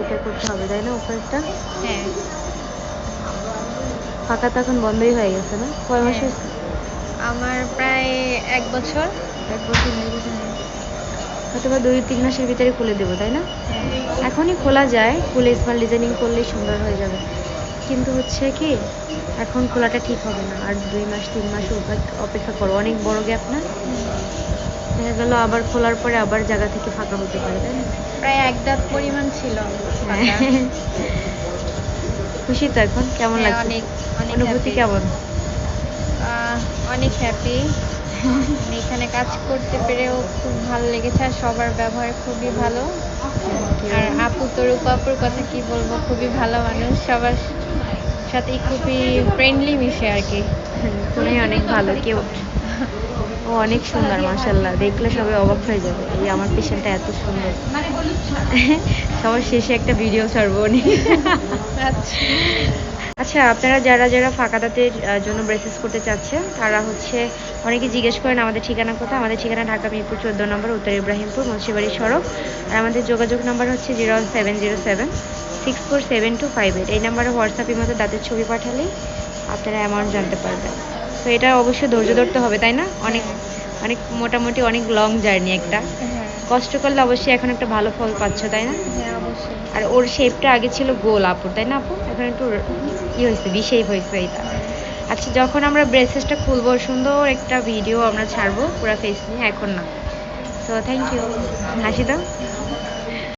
এটা করতে হবে তাই না উপরেরটা? হ্যাঁ। ফাঁকা তো এখন বন্ধই হয়ে গেছে না? কয় মাস হ্যাঁ, হয়েছে? আমার প্রায় 1 বছর। 1 বছর হয়ে গেছে। হয়তো বা 2-3 মাসের ভিতরে খুলে দেবো তাই না? হ্যাঁ। এখনই খোলা যায়, খুলে স্মার্ট ডিজাইনিং করলেই সুন্দর হয়ে যাবে। কিন্তু হচ্ছে কি এখন খোলাটা ঠিক হবে না, আর 2 মাস 3 মাস অপেক্ষা করো, অনেক বড় গ্যাপ না? দেখা গেল আবার খোলার পরে আবার জায়গা থেকে ফাঁকা হতে পারে তাই না? প্রায় 1 দাঁত পরিমাণ ছিল ফাঁকা। খুশি তো এখন? কেমন হ্যাঁ, লাগছে? অনেক, অনেক অনুভূতি হ্যাপি। কেমন? অনেক হ্যাপি। মানে এখানে কাজ করতে পেরেও খুব ভালো লেগেছে, আর সবার ব্যবহার খুবই ভালো। আর আপু তো রূপা আপুর কথা কি বলবো, খুবই ভালো মানুষ, সবার সাথেই খুবই ফ্রেন্ডলি মিশে আর কি। তুমি অনেক ভালো, কিউট। ও অনেক সুন্দর মাশাআল্লাহ, দেখলে সবাই অবাক হয়ে যাবে, এই আমার পেশেন্টটা এত সুন্দর। সবার শেষে একটা ভিডিও ছাড়বো উনি। আচ্ছা। আচ্ছা, আপনারা যারা যারা ফাঁকা দাঁতের জন্য ব্রেসেস করতে চাচ্ছেন তারা হচ্ছে অনেকে জিজ্ঞেস করেন আমাদের ঠিকানা কোথায়। আমাদের ঠিকানা ঢাকা মিরপুর 14 নম্বর, উত্তর ইব্রাহিমপুর, মুন্সিবাড়ি সড়ক। আর আমাদের যোগাযোগ নাম্বার হচ্ছে 01707 647258। এই নাম্বারে হোয়াটসঅ্যাপের মধ্যে দাঁতের ছবি পাঠালেই আপনারা অ্যামাউন্ট জানতে পারবেন। তো এটা অবশ্যই ধৈর্য ধরতে হবে তাই না? অনেক হ্যাঁ। অনেক মোটামুটি অনেক লং জার্নি একটা। হ্যাঁ। কষ্ট করলে অবশ্যই এখন একটা ভালো ফল পাচ্ছ তাই না? হ্যাঁ, অবশ্যই। আর ওর শেপটা আগে ছিল গোল আপুর তাই না আপু? এখন একটু হয়েছে, বি শেপ হয়েছে এটা। আচ্ছা, যখন আমরা ব্রেসেসটা খুলবো সুন্দর একটা ভিডিও আমরা ছাড়বো পুরো ফেস নিয়ে, এখন না। সো থ্যাংক ইউ, হাসি দাও।